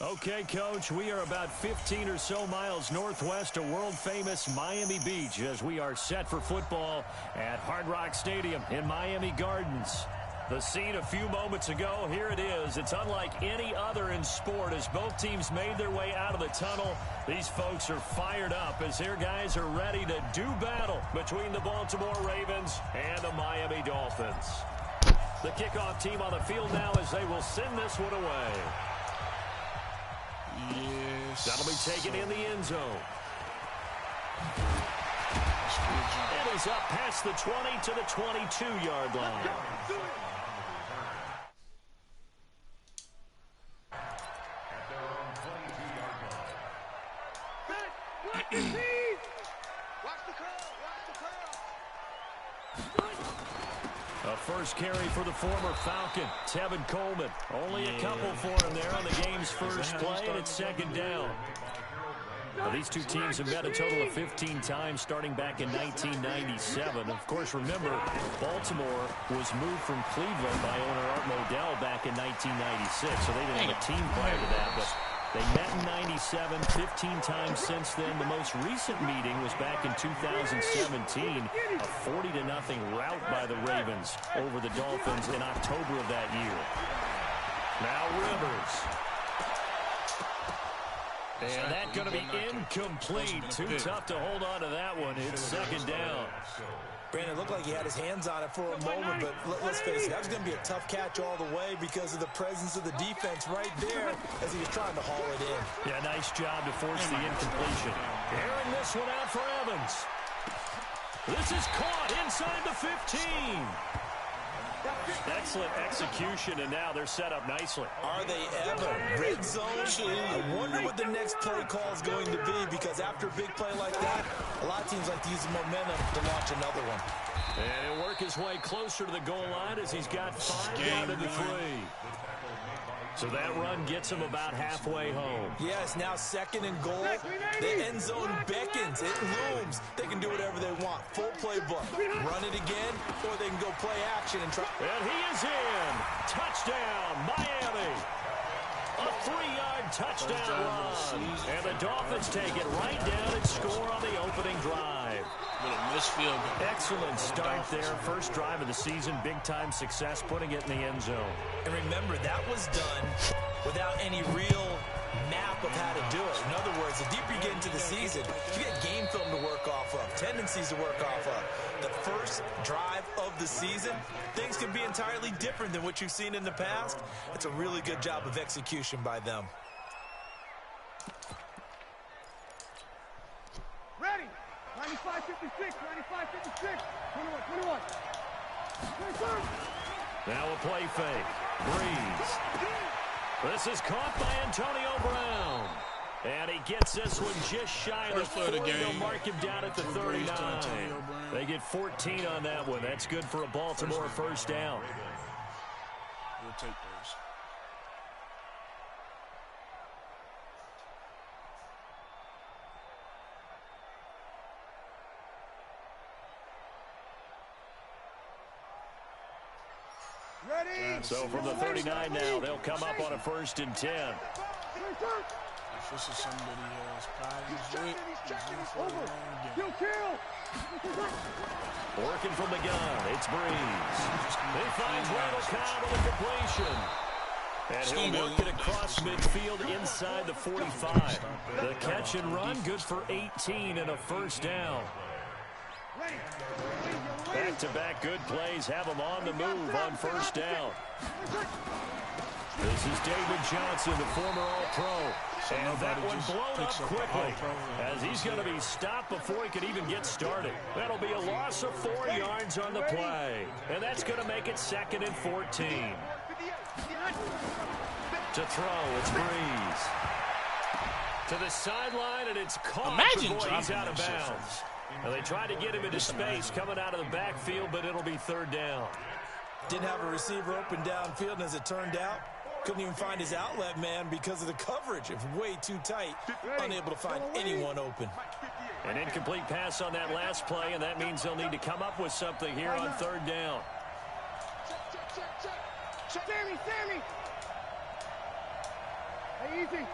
Okay, Coach, we are about 15 or so miles northwest of world-famous Miami Beach as we are set for football at Hard Rock Stadium in Miami Gardens. The scene a few moments ago, here it is. It's unlike any other in sport as both teams made their way out of the tunnel. These folks are fired up as their guys are ready to do battle between the Baltimore Ravens and the Miami Dolphins. The kickoff team on the field now as they will send this one away. Yes. That'll be taken in the end zone. It is up past the 20 to the 22-yard line. A first carry for the former Falcon, Tevin Coleman. Only a couple for him there on the game's first play, and it's second down. Now, these two teams have met a total of 15 times starting back in 1997. Of course, remember, Baltimore was moved from Cleveland by owner Art Modell back in 1996, so they didn't have a team prior to that, but they met in 97, 15 times since then. The most recent meeting was back in 2017, a 40-0 rout by the Ravens over the Dolphins in October of that year. Now Rivers. And that's going to be incomplete. Too tough to hold on to that one. It's second down. Brandon, looked like he had his hands on it for a moment, but let's face it, that was going to be a tough catch all the way because of the presence of the defense right there as he was trying to haul it in. Yeah, nice job to force the incompletion. Airing this one out for Evans. This is caught inside the 15. Excellent execution, and now they're set up nicely. Are they ever? Red zone? I wonder what the next play call is going to be, because after a big play like that, a lot of teams like to use the momentum to launch another one. And he'll work his way closer to the goal line as he's got 5 down into 3. So that run gets him about halfway home. Yes, now second and goal. The end zone beckons. It looms. They can do whatever they want. Full playbook. Run it again, or they can go play action and try. And he is in. Touchdown, Miami. A 3-yard touchdown run. And the Dolphins take it right down and score on the opening drive. Excellent start there. First drive of the season. Big-time success putting it in the end zone. And remember, that was done without any real map of how to do it. In other words, the deeper you get into the season, you get game film to work off of, tendencies to work off of. The first drive of the season, things can be entirely different than what you've seen in the past. It's a really good job of execution by them. Ready. 95-56, 95-56. 21. Now a play fake. Breeze. This is caught by Antonio Brown. And he gets this one just shy of the 40. They'll mark him down at the 39. They get 14 on that one. That's good for a Baltimore first down. We'll take those. So from the 39 now, they'll come up on a 1st and 10. If this is somebody else, problems with, Working from the gun, it's Breeze. He finds Randall Cobb with a completion. And he'll work it across midfield inside the 45. The catch and run, good for 18 and a first down. Back-to-back good plays have them on the move on first down. This is David Johnson, the former All-Pro. And that one blown up quickly as he's going to be stopped before he could even get started. That'll be a loss of 4 yards on the play. And that's going to make it 2nd and 14. To throw, it's Breeze. To the sideline, and it's caught. He's out of bounds. Now they tried to get him into space coming out of the backfield, but it'll be 3rd down. Didn't have a receiver open downfield, and as it turned out, couldn't even find his outlet man because of the coverage. It was way too tight, unable to find anyone open. An incomplete pass on that last play, and that means they'll need to come up with something here on 3rd down. Sammy! Hey, easy.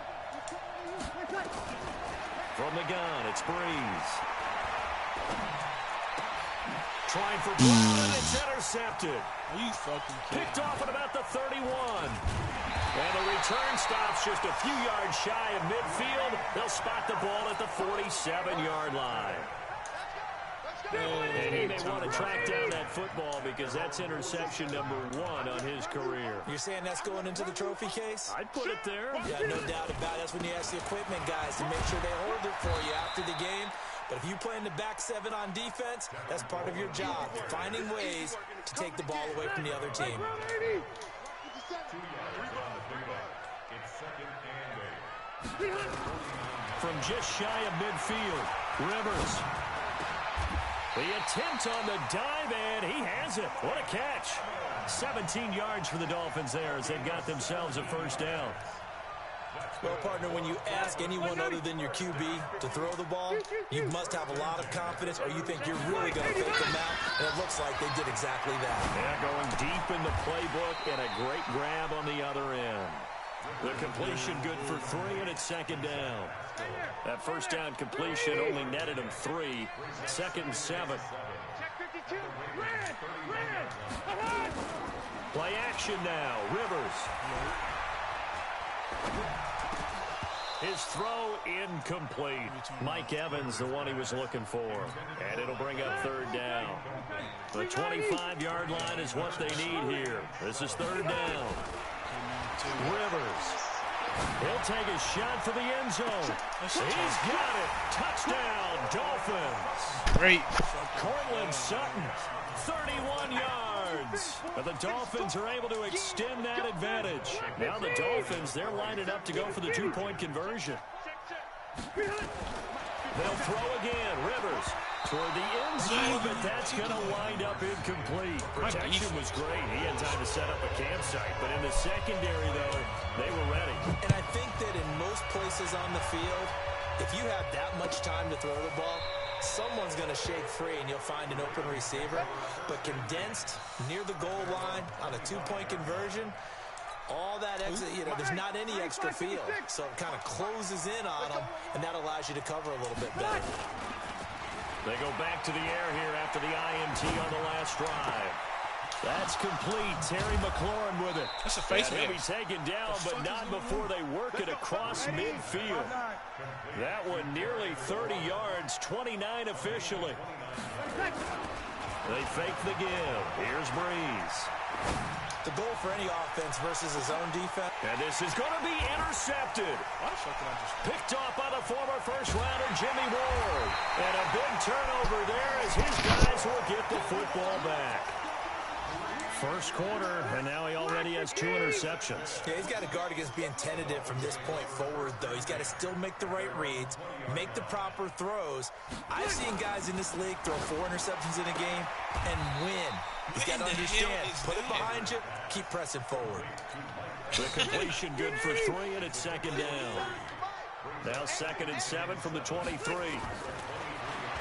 From the gun, it's Breeze. Trying for Brown, and it's intercepted. Are you fucking kidding? Picked off at about the 31. And the return stops just a few yards shy of midfield. They'll spot the ball at the 47-yard line. And he may want to track down that football because that's interception number 1 on his career. You're saying that's going into the trophy case? I'd put it there. Yeah, no doubt about it. That's when you ask the equipment guys to make sure they hold it for you after the game. But if you play in the back 7 on defense, that's part of your job, finding ways to take the ball away from the other team. From just shy of midfield, Rivers. The attempt on the dive, and he has it. What a catch. 17 yards for the Dolphins there as they've got themselves a first down. Well, partner, when you ask anyone other than your QB to throw the ball, you must have a lot of confidence or you think you're really going to fake them out, and it looks like they did exactly that. Yeah, going deep in the playbook and a great grab on the other end. The completion good for 3, and it's second down. That first down completion only netted him 3. Second and 7. Play action now. Rivers. His throw incomplete. Mike Evans, the one he was looking for. And it'll bring up third down. The 25-yard line is what they need here. This is third down. Rivers. He'll take a shot for the end zone. He's got it. Touchdown, Dolphins. Great. Cortland Sutton, 31 yards. But the Dolphins are able to extend that advantage. Now the Dolphins, they're lining up to go for the 2-point conversion. They'll throw again. Rivers toward the end zone, but that's going to wind up incomplete. Protection was great. He had time to set up a campsite. But in the secondary, though, they were ready. And I think that in most places on the field, if you have that much time to throw the ball, someone's going to shake free and you'll find an open receiver. But condensed near the goal line on a 2-point conversion, all that exit, there's not any extra field. So it kind of closes in on them, and that allows you to cover a little bit better. They go back to the air here after the INT on the last drive. That's complete. Terry McLaurin with it. That's a face He'll be taken down, but not before they work it across midfield. That one nearly 30 yards, 29 officially. They fake the give. Here's Breeze. The goal for any offense versus his own defense. And this is going to be intercepted. Picked off by the former first-rounder Jimmy Ward. And a big turnover there as his guys will get the football back. First quarter, and now he already has 2 interceptions. Yeah, he's got to guard against being tentative from this point forward, though. He's got to still make the right reads, make the proper throws. I've seen guys in this league throw 4 interceptions in a game and win. He's got to understand, put it behind you, keep pressing forward. The completion good for 3, and it's second down. Now second and 7 from the 23.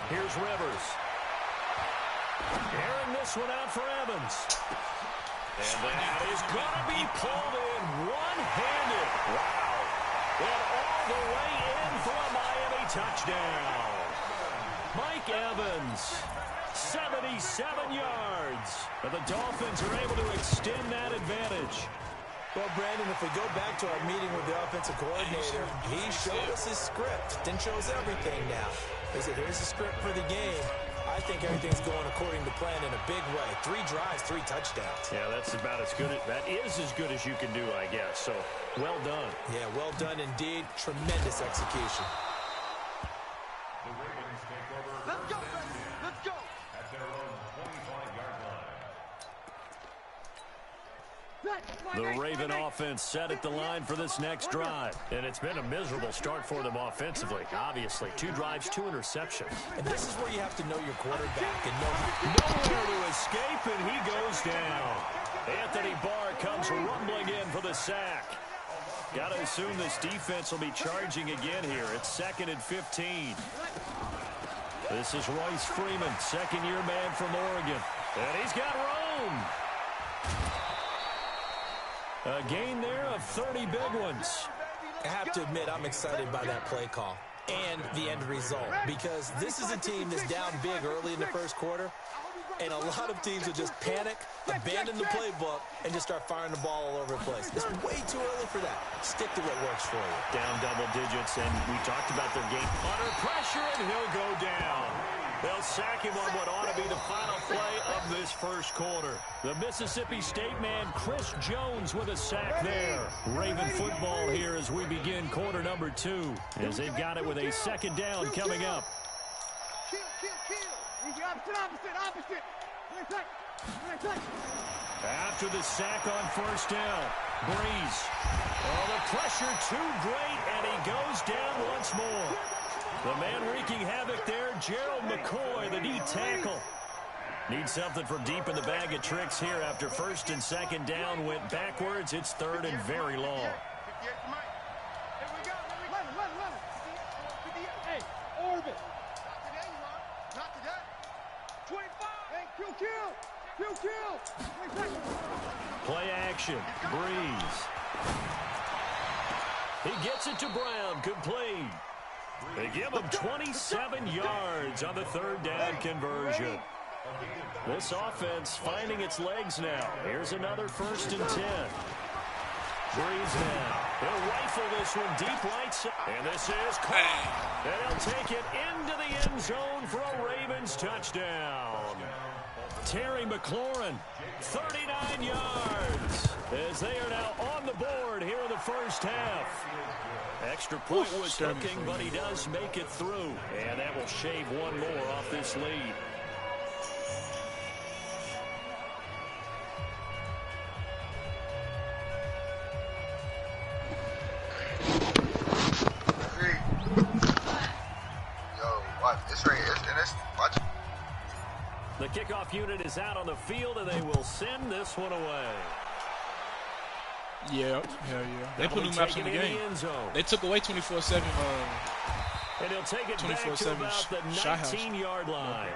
Here's Rivers. Airing this one out for Evans. And that is going to be pulled in one-handed. Wow. And all the way in for a Miami touchdown. Mike Evans, 77 yards. And the Dolphins are able to extend that advantage. Well, Brandon, if we go back to our meeting with the offensive coordinator, he showed us his script. Didn't show us everything now. He said, here's the script for the game. I think everything's going according to plan in a big way. 3 drives, 3 touchdowns. Yeah, that's about as good. That is as good as you can do, I guess. So, well done. Yeah, well done indeed. Tremendous execution. Let's go, let's go. At their own 25-yard line. The Raven offense set at the line for this next drive. And it's been a miserable start for them offensively. Obviously, 2 drives, 2 interceptions. And this is where you have to know your quarterback and know nowhere to escape, and he goes down. Anthony Barr comes rumbling in for the sack. Got to assume this defense will be charging again here. It's second and 15. This is Royce Freeman, second-year man from Oregon. And he's got Rome. A gain there of 30 big ones. I have to admit I'm excited by that play call and the end result, because this is a team that's down big early in the first quarter, and a lot of teams will just panic, abandon the playbook, and just start firing the ball all over the place. It's way too early for that. Stick to what works for you. Down double digits, and we talked about their game. Under pressure, and he'll go down. They'll sack him on what ought to be the final play of this first quarter. The Mississippi State man, Chris Jones, with a sack there. Raven football here as we begin quarter number 2, as they've got it with a second down coming up. After the sack on first down, Breeze. Oh, the pressure too great, and he goes down once more. The man wreaking havoc there, Gerald McCoy, the D tackle. Needs something from deep in the bag of tricks here after first and second down went backwards. It's third and very long. Hey, orbit. Not today. 25. Hey, kill. Play action, Breeze. He gets it to Brown, complete. They give him 27 yards on the third down conversion. This offense finding its legs now. Here's another first and 10. Breeze now. He'll rifle this one deep right side. And this is caught. And he'll take it into the end zone for a Ravens touchdown. Terry McLaurin, 39 yards, as they are now on the board here in the first half. Extra point was cooking, but he does make it through. And that will shave one more off this lead. The kickoff unit is out on the field, and they will send this one away. Yeah, hell yeah. They put new maps in the game. They took away 24/7. And he'll take it back to about the 19-yard line.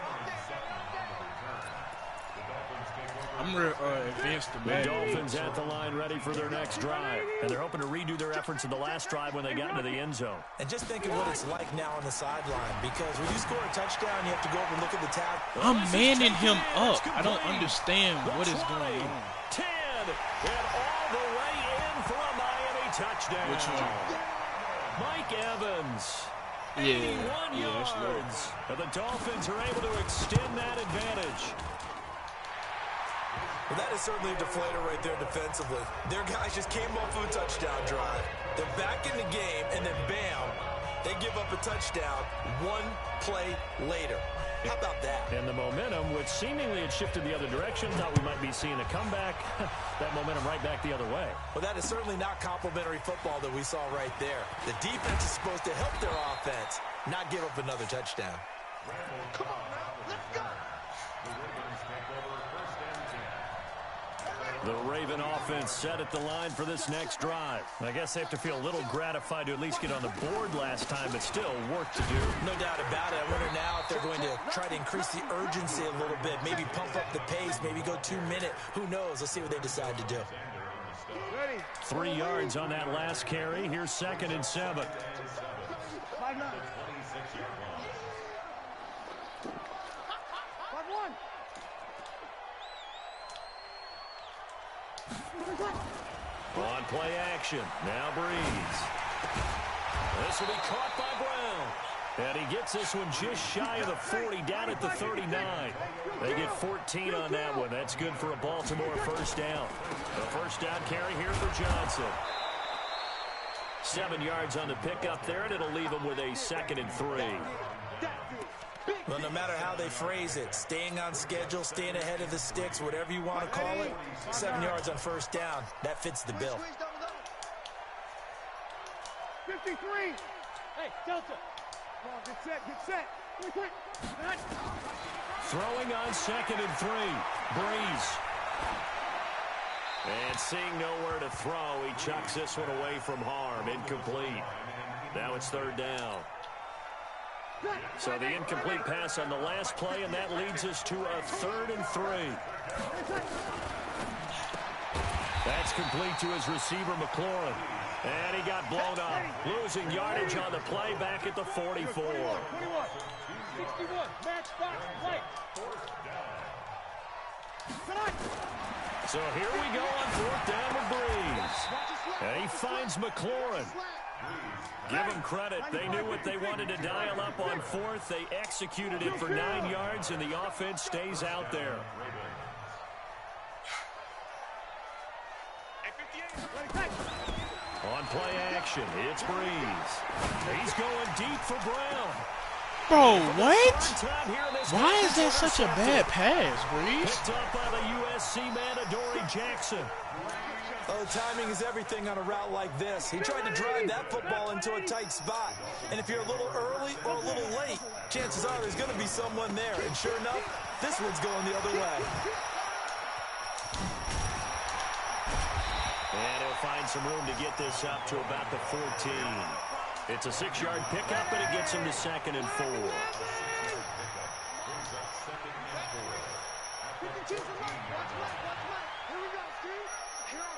I'm real advanced to Madden. The Dolphins at the line ready for their next drive. And they're hoping to redo their efforts in the last drive when they got into the end zone. And just think of what it's like now on the sideline, because when you score a touchdown, you have to go up and look at the tab. I'm manning him up. I don't understand what is going on. 10, and all the way in for a Miami touchdown. Which one? Mike Evans. Yeah, 81 yards. And the Dolphins are able to extend that advantage. Well, that is certainly a deflator right there defensively. Their guys just came off of a touchdown drive. They're back in the game, and then bam, they give up a touchdown one play later. How about that? And the momentum, which seemingly had shifted the other direction, thought we might be seeing a comeback. That momentum right back the other way. Well, that is certainly not complimentary football that we saw right there. The defense is supposed to help their offense, not give up another touchdown. Come on, now. Let's go. The Raven offense set at the line for this next drive. I guess they have to feel a little gratified to at least get on the board last time, but still work to do. No doubt about it. I wonder now if they're going to try to increase the urgency a little bit, maybe pump up the pace, maybe go 2-minute. Who knows? Let's see what they decide to do. 3 yards on that last carry. Here's 2nd and 7. 5-9. 5-1. On play action. Now Breeze. This will be caught by Brown. And he gets this one just shy of the 40, down at the 39. They get 14 on that one. That's good for a Baltimore first down. The first down carry here for Johnson. 7 yards on the pickup there, and it'll leave him with a 2nd and 3. Well, no matter how they phrase it, staying on schedule, staying ahead of the sticks, whatever you want to call it, 7 yards on first down, that fits the bill. 53. Hey, Delta. Come on, get set. Quick. Throwing on 2nd and 3. Breeze. And seeing nowhere to throw, he chucks this one away from harm. Incomplete. Now it's 3rd down. So the incomplete pass on the last play, and that leads us to a 3rd and 3. That's complete to his receiver, McLaurin. And he got blown up. Losing yardage on the play back at the 44. 61. Match box. Right. So here we go on 4th down with Breeze. And he finds McLaurin. Give them credit. They knew what they wanted to dial up on 4th. They executed it for 9 yards, and the offense stays out there. On play action, it's Breeze. He's going deep for Brown. Bro, what? Why is that such a bad pass, Breeze? Picked up by the USC man, Adoree Jackson. Oh, timing is everything on a route like this. He tried to drive that football into a tight spot. And if you're a little early or a little late, chances are there's going to be someone there. And sure enough, this one's going the other way. And he'll find some room to get this up to about the 14. It's a 6-yard pickup, and it gets him to 2nd and 4.